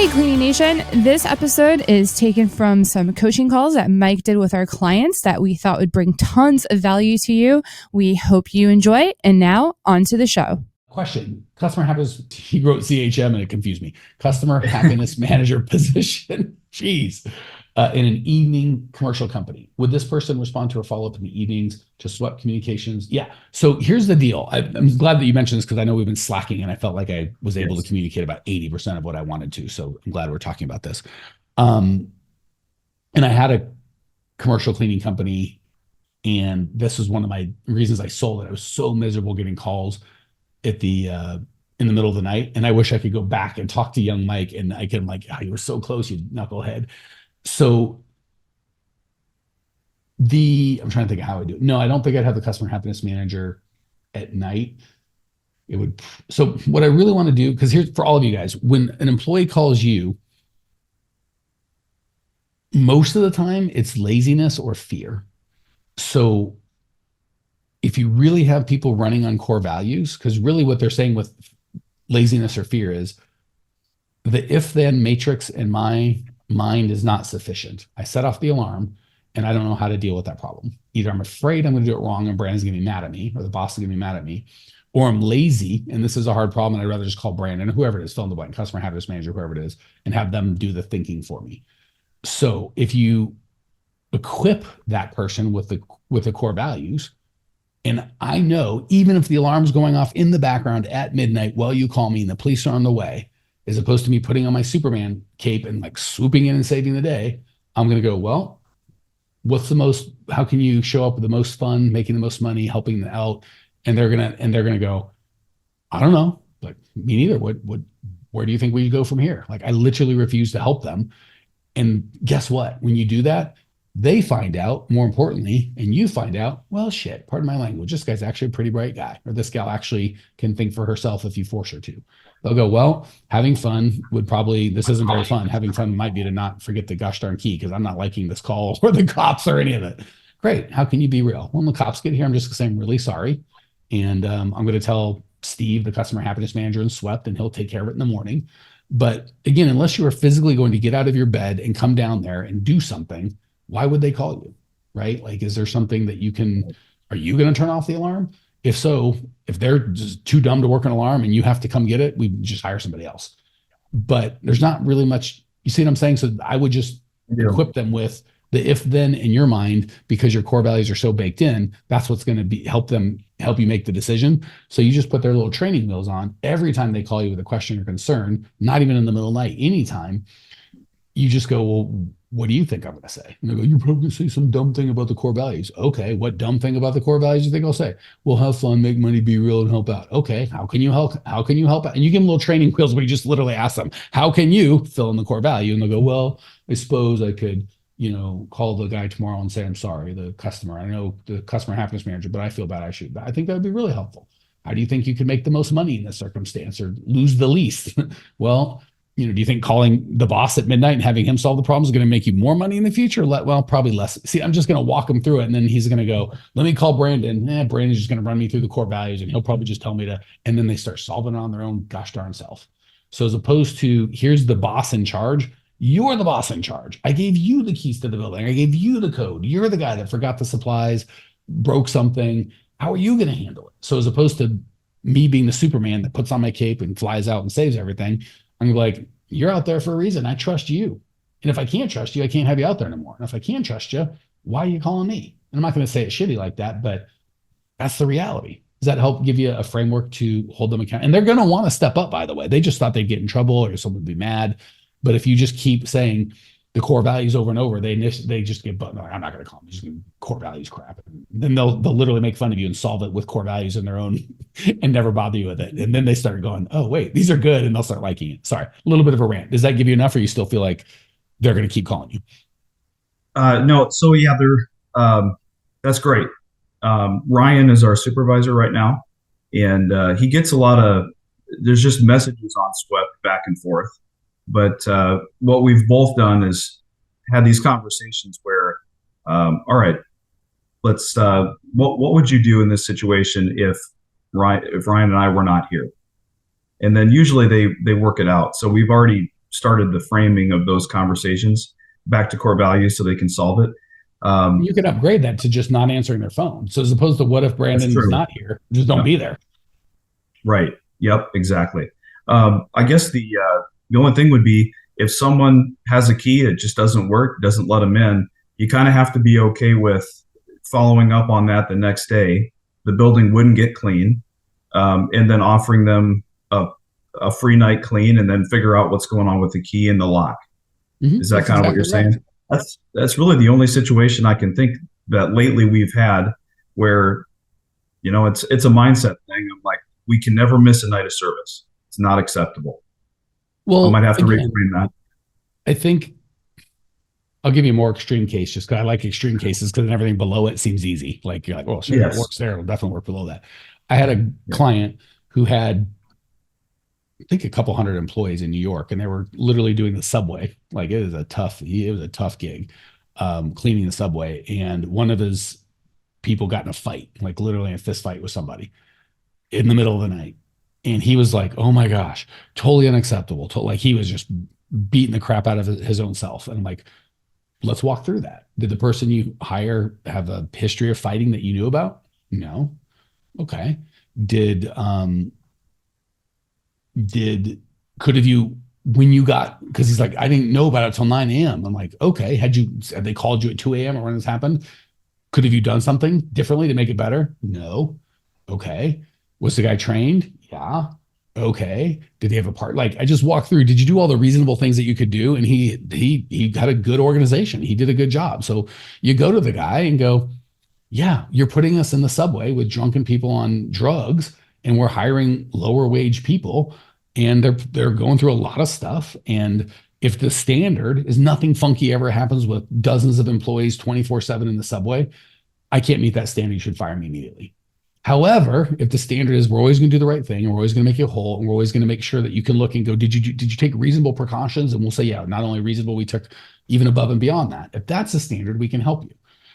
Hey, Cleaning Nation. This episode is taken from some coaching calls that Mike did with our clients that we thought would bring tons of value to you. We hope you enjoy. And now on to the show. Question. Customer happiness, he wrote CHM and it confused me. Customer happiness manager position. Jeez. In an evening commercial company. Would this person respond to a follow-up in the evenings to sweat communications? Yeah. So here's the deal. I'm glad that you mentioned this because I know we've been slacking and I felt like I was able to communicate about 80% of what I wanted to. So I'm glad we're talking about this. And I had a commercial cleaning company, and this was one of my reasons I sold it. I was so miserable getting calls at the in the middle of the night. And I wish I could go back and talk to young Mike and I could like, oh, you were so close, you knucklehead. So I'm trying to think of how I do it. No, I don't think I'd have the customer happiness manager at night. So what I really want to do, because here's for all of you guys, when an employee calls you, most of the time it's laziness or fear. So if you really have people running on core values, because really what they're saying with laziness or fear is the if-then matrix in my mind is not sufficient. I set off the alarm and I don't know how to deal with that problem. Either I'm afraid I'm going to do it wrong and Brandon's going to be mad at me, or the boss is going to be mad at me, or I'm lazy and this is a hard problem and I'd rather just call Brandon, whoever it is, fill in the blank, customer happiness manager, whoever it is, and have them do the thinking for me. So if you equip that person with the core values, and I know even if the alarm's going off in the background at midnight while you call me and the police are on the way, as opposed to me putting on my Superman cape and like swooping in and saving the day, I'm going to go, well, how can you show up with the most fun, making the most money, helping them out? And they're going to go, I don't know, like me neither. Where do you think we go from here? Like I literally refuse to help them. And guess what? When you do that, they find out, more importantly, and you find out, well, shit, pardon my language, this guy's actually a pretty bright guy, or this gal actually can think for herself if you force her to. They'll go, well, having fun this isn't very fun. Having fun might be to not forget the gosh darn key because I'm not liking this call or the cops or any of it. Great. How can you be real? When the cops get here, I'm just saying I'm really sorry. And I'm going to tell Steve, the customer happiness manager, and Swept, and he'll take care of it in the morning. But again, unless you are physically going to get out of your bed and come down there and do something, why would they call you, right? Like, is there something that are you going to turn off the alarm? If so, if they're just too dumb to work an alarm and you have to come get it, we just hire somebody else. But there's not really much, you see what I'm saying? So I would just equip them with the if then in your mind, because your core values are so baked in, that's what's going to help you make the decision. So you just put their little training wheels on every time they call you with a question or concern, not even in the middle of the night, anytime. You just go, well, what do you think I'm going to say? And they go, you're probably going to say some dumb thing about the core values. Okay, what dumb thing about the core values do you think I'll say? Well, have fun, make money, be real, and help out. Okay, how can you help? How can you help out? And you give them little training wheels where you just literally ask them, how can you fill in the core value? And they'll go, well, I suppose I could, call the guy tomorrow and say, I'm sorry, the customer. I know the customer happiness manager, but I feel bad. I think that would be really helpful. How do you think you could make the most money in this circumstance or lose the least? Well, do you think calling the boss at midnight and having him solve the problem is going to make you more money in the future? Well, probably less. See, I'm just going to walk him through it. And then he's going to go, let me call Brandon. Brandon's just going to run me through the core values and he'll probably just tell me to, and then they start solving it on their own gosh darn self. So as opposed to here's the boss in charge, you're the boss in charge. I gave you the keys to the building. I gave you the code. You're the guy that forgot the supplies, broke something. How are you going to handle it? So as opposed to me being the Superman that puts on my cape and flies out and saves everything, I'm like, you're out there for a reason. I trust you. And if I can't trust you, I can't have you out there anymore. And if I can trust you, why are you calling me? And I'm not going to say it shitty like that, but that's the reality. Does that help give you a framework to hold them accountable? And they're going to want to step up, by the way. They just thought they'd get in trouble or someone would be mad. But if you just keep saying the core values over and over, they just get buttoned. Like, I'm not going to call them. Just core values crap. And then they'll literally make fun of you and solve it with core values in their own and never bother you with it. And then they start going, oh, wait, these are good. And they'll start liking it. Sorry, a little bit of a rant. Does that give you enough or you still feel like they're going to keep calling you? No. So yeah, that's great. Ryan is our supervisor right now. And he gets there's just messages on Swept back and forth. But what we've both done is had these conversations where, all right, let's. What would you do in this situation if Ryan and I were not here? And then usually they work it out. So we've already started the framing of those conversations back to core values so they can solve it. You can upgrade that to just not answering their phone. So as opposed to what if Brandon's not here, just don't be there. Right. Yep. Exactly. I guess the only thing would be if someone has a key, it just doesn't work, doesn't let them in. You kind of have to be okay with following up on that the next day. The building wouldn't get clean, and then offering them a free night clean, and then figure out what's going on with the key and the lock. Mm-hmm. Is that kind of what you're saying? That's really the only situation I can think that lately we've had where, it's a mindset thing. I'm like, we can never miss a night of service. It's not acceptable. Well, I might have to reframe that. I think I'll give you a more extreme case just because I like extreme cases because then everything below it seems easy. Like you're like, well, sure, it works there. It'll definitely work below that. I had a client who had, I think, a couple hundred employees in New York, and they were literally doing the subway. Like it was a tough gig, cleaning the subway. And one of his people got in a fight, like literally a fist fight with somebody in the middle of the night. And he was like, oh my gosh, totally unacceptable. Like he was just beating the crap out of his own self. And I'm like, let's walk through that. Did the person you hire have a history of fighting that you knew about? No. Okay. Because he's like, I didn't know about it till 9 a.m. I'm like, okay, had they called you at 2 a.m. or when this happened? Could have you done something differently to make it better? No. Okay. Was the guy trained? Yeah. Okay. Did he have a part? Like I just walked through, did you do all the reasonable things that you could do? And he had a good organization. He did a good job. So you go to the guy and go, yeah, you're putting us in the subway with drunken people on drugs, and we're hiring lower wage people, and they're going through a lot of stuff. And if the standard is nothing funky ever happens with dozens of employees 24/7 in the subway, I can't meet that standard. You should fire me immediately. However, if the standard is we're always going to do the right thing, and we're always going to make you whole, and we're always going to make sure that you can look and go, did you take reasonable precautions? And we'll say, yeah, not only reasonable, we took even above and beyond that. If that's the standard, we can help you.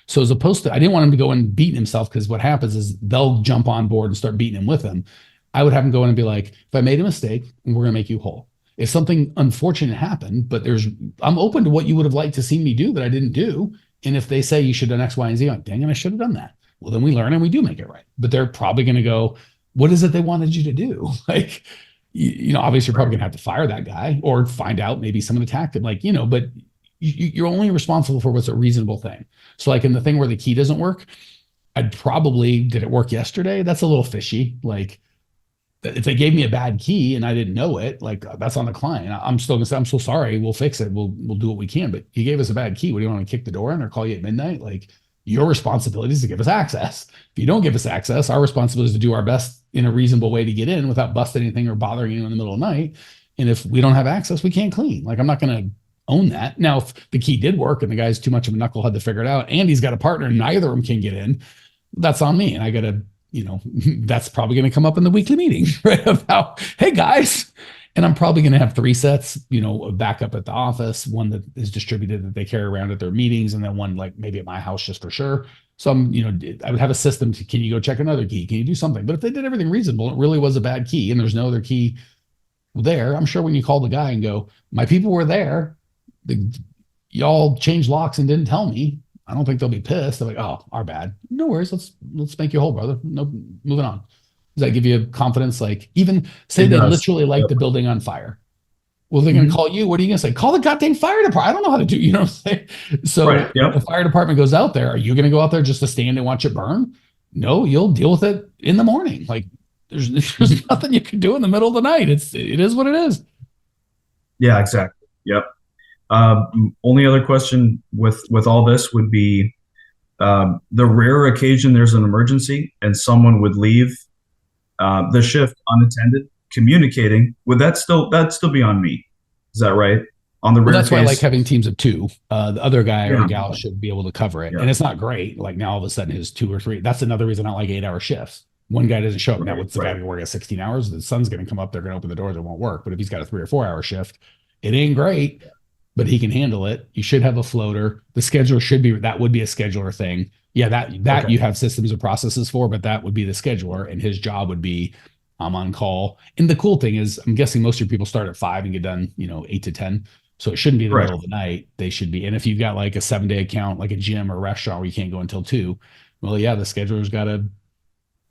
So as opposed to, I didn't want him to go and beat himself, because what happens is they'll jump on board and start beating him with him. I would have him go in and be like, if I made a mistake, we're going to make you whole. If something unfortunate happened, but I'm open to what you would have liked to see me do that I didn't do. And if they say you should have done X, Y, and Z, I'm like, dang it, I should have done that. Well, then we learn and we do make it right. But they're probably going to go, what is it they wanted you to do? Like, obviously you're probably going to have to fire that guy or find out maybe someone attacked him. Like, but you're only responsible for what's a reasonable thing. So like in the thing where the key doesn't work, did it work yesterday? That's a little fishy. Like if they gave me a bad key and I didn't know it, like that's on the client. I'm still going to say, I'm so sorry. We'll fix it. We'll do what we can. But you gave us a bad key. What do you want to kick the door in or call you at midnight? Like, your responsibility is to give us access. If you don't give us access, our responsibility is to do our best in a reasonable way to get in without busting anything or bothering you in the middle of the night. And if we don't have access, we can't clean. Like I'm not going to own that. Now, if the key did work and the guy's too much of a knucklehead to figure it out, and he's got a partner, neither of them can get in, that's on me. And I got to, that's probably going to come up in the weekly meeting, right? About, hey guys. And I'm probably going to have 3 sets, a backup at the office, one that is distributed that they carry around at their meetings, and then one like maybe at my house just for sure. So I would have a system to, can you go check another key? Can you do something? But if they did everything reasonable, it really was a bad key and there's no other key there, I'm sure when you call the guy and go, my people were there, y'all changed locks and didn't tell me, I don't think they'll be pissed. They're like, oh, our bad. No worries. Let's make you whole, brother. No, moving on. Does that give you confidence? Like even say they literally light the building on fire. Well, they're going to call you. What are you going to say? Call the goddamn fire department. I don't know how to do, what I'm saying? So if the fire department goes out there, are you going to go out there just to stand and watch it burn? No, you'll deal with it in the morning. Like there's nothing you can do in the middle of the night. It is what it is. Yeah, exactly. Yep. Only other question with all this would be the rare occasion there's an emergency and someone would leave the shift unattended, communicating, would that still be on me? Is that right? On the that's why I like having teams of 2. The other guy or gal should be able to cover it. Yeah. And it's not great. Like now all of a sudden his 2 or 3, that's another reason I don't like 8-hour shifts. One guy doesn't show up. Now what's the guy working at 16 hours? The sun's going to come up. They're going to open the doors. It won't work. But if he's got a 3 or 4 hour shift, it ain't great, but he can handle it. You should have a floater. The scheduler that would be a scheduler thing. Yeah, that you have systems or processes for, but that would be the scheduler, and his job would be I'm on call. And the cool thing is, I'm guessing most of your people start at 5 and get done, 8 to 10. So it shouldn't be in the middle of the night. They should be. And if you've got like a 7-day account, like a gym or restaurant where you can't go until 2, well, yeah, the scheduler's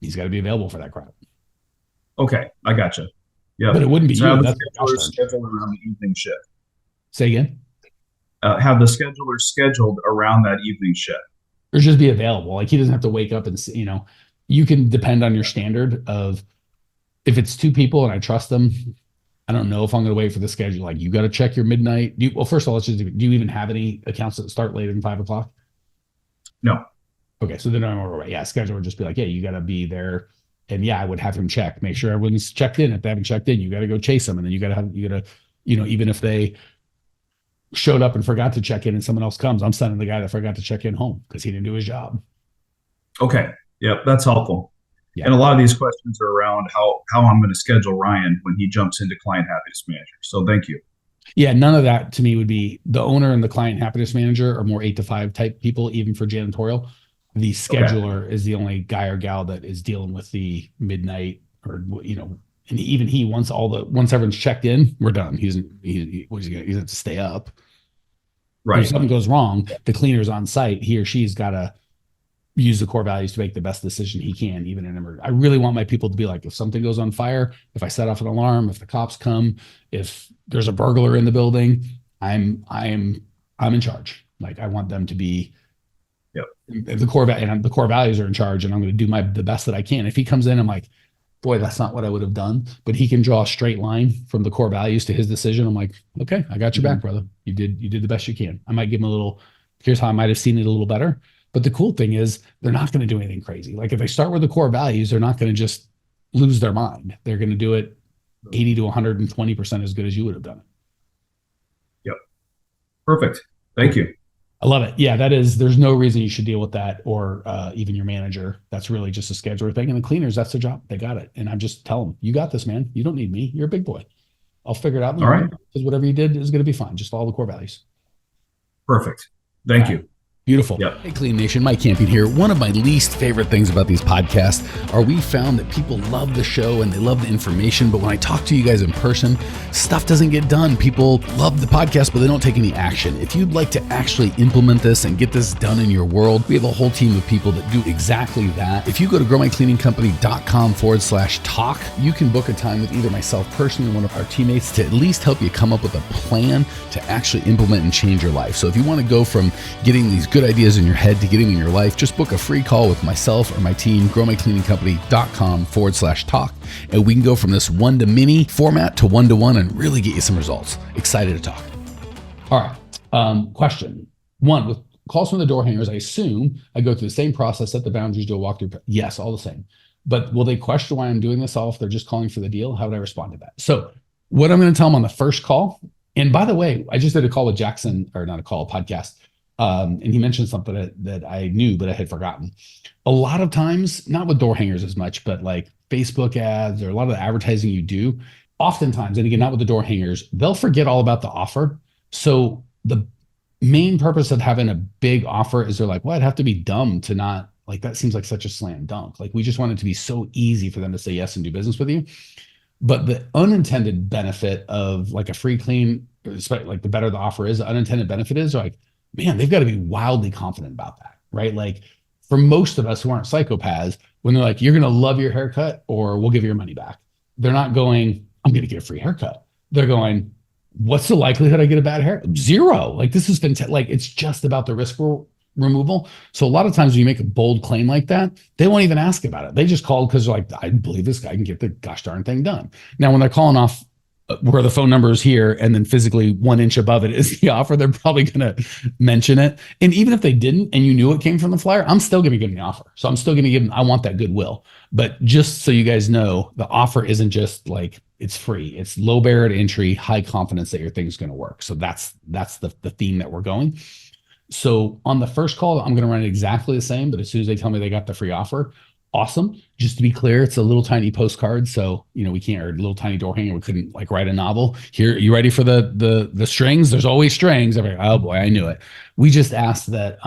he's got to be available for that crowd. Okay, I gotcha. Yeah, but it wouldn't be so you. have the That's scheduler scheduled around the evening shift. Say again. Have the scheduler scheduled around that evening shift, or just be available. Like he doesn't have to wake up and you can depend on your standard of if it's 2 people and I trust them. I don't know if I'm going to wait for the schedule. Like you got to check your midnight. Well, first of all, do you even have any accounts that start later than 5 o'clock? No. Okay, so then schedule would just be like, yeah, you got to be there. And yeah, I would have him make sure everyone's checked in. If they haven't checked in, you got to go chase them. And then you got to, even if they showed up and forgot to check in and someone else comes, I'm sending the guy that forgot to check in home because he didn't do his job. Okay. Yep. That's helpful. Yeah. And a lot of these questions are around how I'm going to schedule Ryan when he jumps into client happiness manager. So thank you. Yeah. None of that to me would be the owner and the client happiness manager are more 8 to 5 type people, even for janitorial. The scheduler is the only guy or gal that is dealing with the midnight or, and even once everyone's checked in, we're done. He's going to stay up. Right. If something goes wrong, the cleaner's on site. He or she's got to use the core values to make the best decision he can, even in emergency. I really want my people to be like, if something goes on fire, if I set off an alarm, if the cops come, if there's a burglar in the building, I'm in charge. Like I want them to be. Yep. The core values are in charge, and I'm going to do the best that I can. If he comes in, I'm like, boy, that's not what I would have done. But he can draw a straight line from the core values to his decision. I'm like, okay, I got your back, brother. You did the best you can. I might give him a little. Here's how I might have seen it a little better. But the cool thing is, they're not going to do anything crazy. Like if they start with the core values, they're not going to just lose their mind. They're going to do it 80 to 120% as good as you would have done it. Yep. Perfect. Thank you. I love it. Yeah, there's no reason you should deal with that or even your manager. That's really just a scheduler thing. And the cleaners, that's their job. They got it. And I'm just telling them, you got this, man. You don't need me. You're a big boy. I'll figure it out. All right. Because whatever you did is going to be fine. Just follow the core values. Perfect. Thank you. Beautiful. Yep. Hey, Clean Nation, Mike Campion here. One of my least favorite things about these podcasts are we found that people love the show and they love the information, but when I talk to you guys in person, stuff doesn't get done. People love the podcast, but they don't take any action. If you'd like to actually implement this and get this done in your world, we have a whole team of people that do exactly that. If you go to growmycleaningcompany.com/talk, you can book a time with either myself personally or one of our teammates to at least help you come up with a plan to actually implement and change your life. So if you want to go from getting these good ideas in your head to get them in your life, just book a free call with myself or my team, growmycleaningcompany.com/talk. And we can go from this one-to-many format to one-to-one and really get you some results. Excited to talk. All right. Question 1, with calls from the door hangers, I assume I go through the same process, set the boundaries, do a walkthrough. Yes, all the same. But will they question why I'm doing this all if they're just calling for the deal? How would I respond to that? So what I'm going to tell them on the first call, and by the way, I just did a call with Jackson, or not a call, a podcast. And he mentioned something that I knew, but I had forgotten. A lot of times, not with door hangers as much, but like Facebook ads or a lot of the advertising you do, oftentimes, and again, not with the door hangers, they'll forget all about the offer. So the main purpose of having a big offer is they're like, well, I'd have to be dumb to not, like, that seems like such a slam dunk. Like, we just want it to be so easy for them to say yes and do business with you. But the unintended benefit of like a free clean, like the better the offer is, the unintended benefit is like, man, they've got to be wildly confident about that, right? Like for most of us who aren't psychopaths, when they're like, you're going to love your haircut or we'll give you your money back, they're not going, I'm going to get a free haircut. They're going, what's the likelihood I get a bad haircut? 0. Like this has been like, it's just about the risk removal. So a lot of times when you make a bold claim like that, they won't even ask about it. They just called because they're like, I believe this guy can get the gosh darn thing done. Now, when they're calling off where the phone number is here and then physically 1 inch above it is the offer, they're probably going to mention it. And even if they didn't and you knew it came from the flyer, I'm still going to give them the offer. So I'm still going to give them, I want that goodwill. But just so you guys know, the offer isn't just like, it's free. It's low barrier to entry, high confidence that your thing's going to work. So that's the theme that we're going. So on the first call, I'm going to run it exactly the same, but as soon as they tell me they got the free offer, awesome. Just to be clear, it's a little tiny postcard. So, we can't, or a little tiny door hanger. We couldn't like write a novel here. You ready for the strings? There's always strings. I'm like, oh boy, I knew it. We just asked that,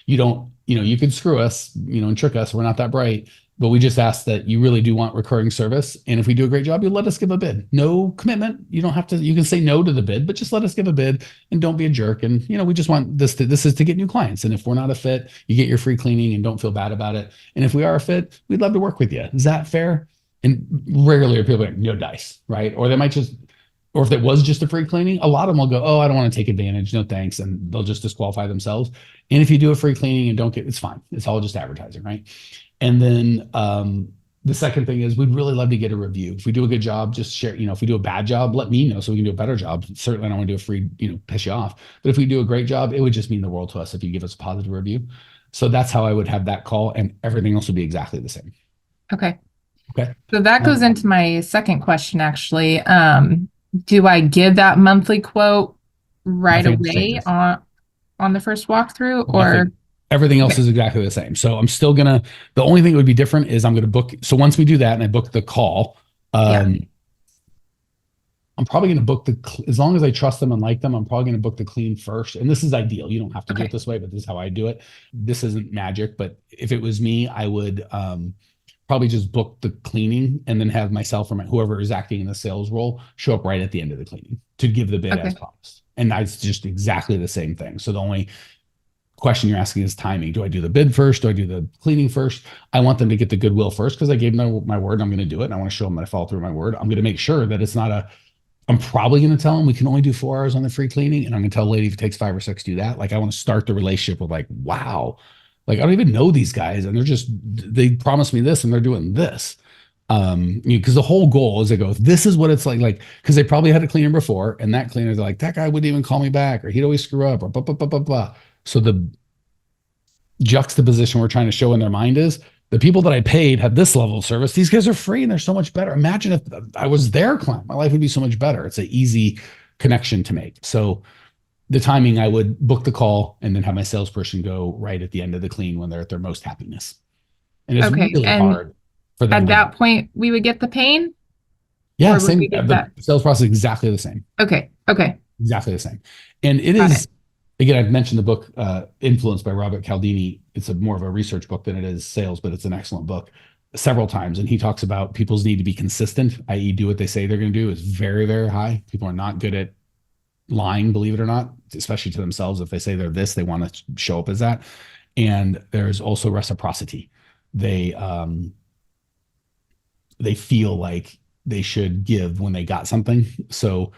you don't, you could screw us, and trick us. We're not that bright. but we just ask that you really do want recurring service. And if we do a great job, you let us give a bid. No commitment. You don't have to, you can say no to the bid, but just let us give a bid and don't be a jerk. And, we just want this is to get new clients. And if we're not a fit, you get your free cleaning and don't feel bad about it. And if we are a fit, we'd love to work with you. Is that fair? And rarely are people like, no dice, right? Or they might just, or if it was just a free cleaning, a lot of them will go, oh, I don't want to take advantage. No, thanks. And they'll just disqualify themselves. And if you do a free cleaning and don't get, it's fine. It's all just advertising, right? And then the second thing is we'd really love to get a review. If we do a good job, just share, if we do a bad job, let me know so we can do a better job. Certainly I don't want to do a free, piss you off. But if we do a great job, it would just mean the world to us if you give us a positive review. So that's how I would have that call, and everything else would be exactly the same. Okay. Okay. So that goes into my second question, actually. Do I give that monthly quote right away on the first walkthrough, or everything else is exactly the same? So I'm still the only thing that would be different is I'm going to book. So once we do that and I book the call, I'm probably going to book as long as I trust them and like them, I'm probably going to book the clean first. And this is ideal. You don't have to do it this way, but this is how I do it. This isn't magic, but if it was me, I would, probably just book the cleaning and then have myself or whoever is acting in the sales role show up right at the end of the cleaning to give the bid as promised. And that's just exactly the same thing. So the only question you're asking is timing. Do I do the bid first? Do I do the cleaning first? I want them to get the goodwill first because I gave them my word. I'm going to do it. And I want to show them that I follow through my word. I'm going to make sure that it's not I'm probably going to tell them we can only do 4 hours on the free cleaning. And I'm going to tell a lady if it takes 5 or 6, do that. Like I want to start the relationship with like, wow, like I don't even know these guys. And they promised me this and they're doing this. Because the whole goal is to go, this is what it's like, because they probably had a cleaner before, and that cleaner's like, that guy wouldn't even call me back, or he'd always screw up, or blah, blah, blah, blah, blah. So the juxtaposition we're trying to show in their mind is the people that I paid had this level of service. These guys are free and they're so much better. Imagine if I was their client, my life would be so much better. It's an easy connection to make. So the timing, I would book the call and then have my salesperson go right at the end of the clean when they're at their most happiness. And it's really hard for them. At that point, we would get the pain? Yeah, same. The sales process is exactly the same. Okay. Exactly the same. And it is, again, I've mentioned the book Influence by Robert Cialdini. It's more of a research book than it is sales, but it's an excellent book several times. And he talks about people's need to be consistent, i.e. do what they say they're going to do, is very, very high. People are not good at lying, believe it or not, especially to themselves. If they say they're this, they want to show up as that. And there's also reciprocity. They feel like they should give when they got something. So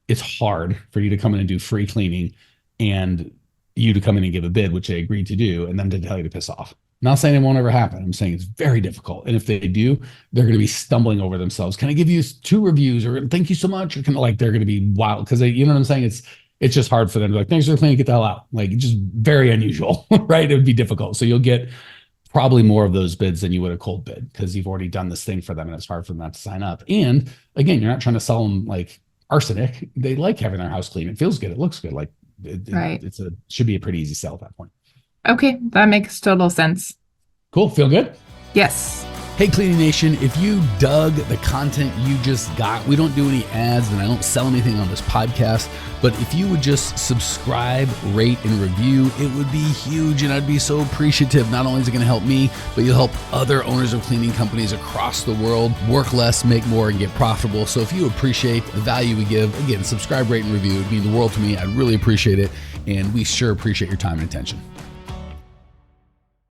it's hard for you to come in and do free cleaning and you to come in and give a bid, which they agreed to do, and them to tell you to piss off. I'm not saying it won't ever happen. I'm saying it's very difficult. And if they do, they're going to be stumbling over themselves. Can I give you 2 reviews, or thank you so much? Or they're going to be wild because you know what I'm saying? It's just hard for them to be like, thanks for cleaning, get the hell out. Like, just very unusual, right? It would be difficult. So you'll get probably more of those bids than you would a cold bid because you've already done this thing for them and it's hard for them not to sign up. And again, you're not trying to sell them like arsenic. They like having their house clean. It feels good. It looks good. Like should be a pretty easy sell at that point. Okay. That makes total sense. Cool. Feel good? Yes. Hey, Cleaning Nation, if you dug the content you just got, we don't do any ads and I don't sell anything on this podcast, but if you would just subscribe, rate, and review, it would be huge and I'd be so appreciative. Not only is it going to help me, but you'll help other owners of cleaning companies across the world work less, make more, and get profitable. So if you appreciate the value we give, again, subscribe, rate, and review. It would mean the world to me. I'd really appreciate it. And we sure appreciate your time and attention.